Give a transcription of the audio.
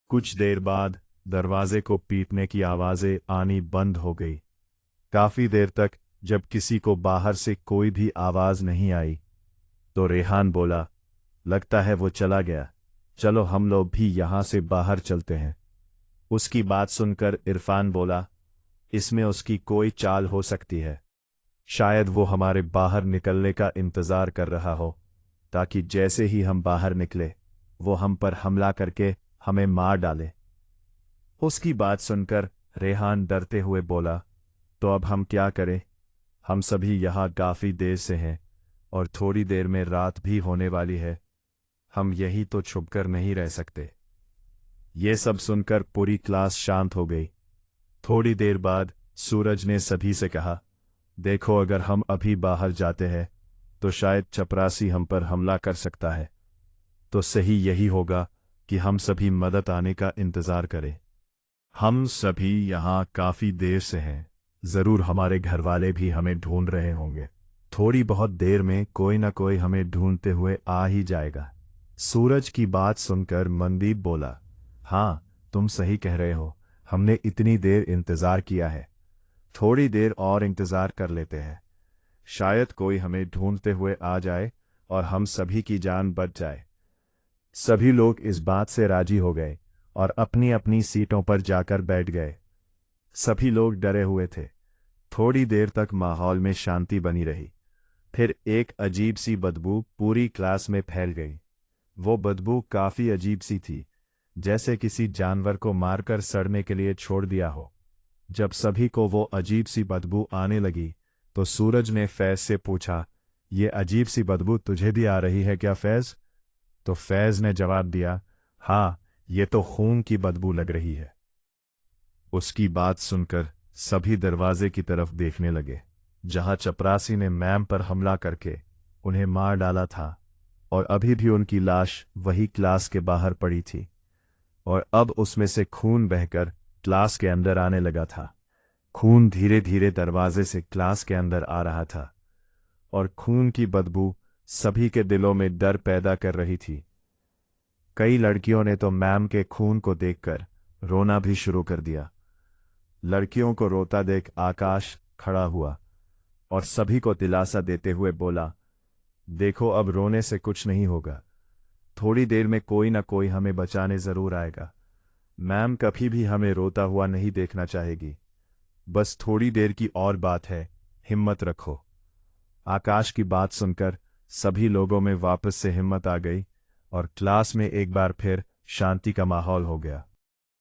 कुछ देर बाद दरवाजे को पीटने की आवाजें आनी बंद हो गई। काफी देर तक जब किसी को बाहर से कोई भी आवाज नहीं आई तो रेहान बोला, लगता है वो चला गया, चलो हम लोग भी यहां से बाहर चलते हैं। उसकी बात सुनकर इरफान बोला, इसमें उसकी कोई चाल हो सकती है। शायद वो हमारे बाहर निकलने का इंतजार कर रहा हो, ताकि जैसे ही हम बाहर निकले वो हम पर हमला करके हमें मार डाले। उसकी बात सुनकर रेहान डरते हुए बोला, तो अब हम क्या करें? हम सभी यहाँ काफी देर से हैं और थोड़ी देर में रात भी होने वाली है। हम यही तो छुपकर नहीं रह सकते। ये सब सुनकर पूरी क्लास शांत हो गई। थोड़ी देर बाद सूरज ने सभी से कहा, देखो अगर हम अभी बाहर जाते हैं तो शायद चपरासी हम पर हमला कर सकता है। तो सही यही होगा कि हम सभी मदद आने का इंतजार करें। हम सभी यहाँ काफी देर से हैं, जरूर हमारे घरवाले भी हमें ढूंढ रहे होंगे। थोड़ी बहुत देर में कोई ना कोई हमें ढूंढते हुए आ ही जाएगा। सूरज की बात सुनकर मनदीप बोला, हाँ तुम सही कह रहे हो, हमने इतनी देर इंतजार किया है, थोड़ी देर और इंतजार कर लेते हैं। शायद कोई हमें ढूंढते हुए आ जाए और हम सभी की जान बच जाए। सभी लोग इस बात से राजी हो गए और अपनी अपनी सीटों पर जाकर बैठ गए। सभी लोग डरे हुए थे। थोड़ी देर तक माहौल में शांति बनी रही। फिर एक अजीब सी बदबू पूरी क्लास में फैल गई। वो बदबू काफी अजीब सी थी, जैसे किसी जानवर को मारकर सड़ने के लिए छोड़ दिया हो। जब सभी को वो अजीब सी बदबू आने लगी तो सूरज ने फैज से पूछा, ये अजीब सी बदबू तुझे भी आ रही है क्या फैज? तो फैज ने जवाब दिया, हाँ ये तो खून की बदबू लग रही है। उसकी बात सुनकर सभी दरवाजे की तरफ देखने लगे, जहां चपरासी ने मैम पर हमला करके उन्हें मार डाला था और अभी भी उनकी लाश वही क्लास के बाहर पड़ी थी और अब उसमें से खून बहकर क्लास के अंदर आने लगा था। खून धीरे धीरे दरवाजे से क्लास के अंदर आ रहा था और खून की बदबू सभी के दिलों में डर पैदा कर रही थी। कई लड़कियों ने तो मैम के खून को देखकर रोना भी शुरू कर दिया। लड़कियों को रोता देख आकाश खड़ा हुआ और सभी को दिलासा देते हुए बोला, देखो अब रोने से कुछ नहीं होगा, थोड़ी देर में कोई ना कोई हमें बचाने जरूर आएगा। मैम कभी भी हमें रोता हुआ नहीं देखना चाहेगी। बस थोड़ी देर की और बात है, हिम्मत रखो। आकाश की बात सुनकर सभी लोगों में वापस से हिम्मत आ गई और क्लास में एक बार फिर शांति का माहौल हो गया।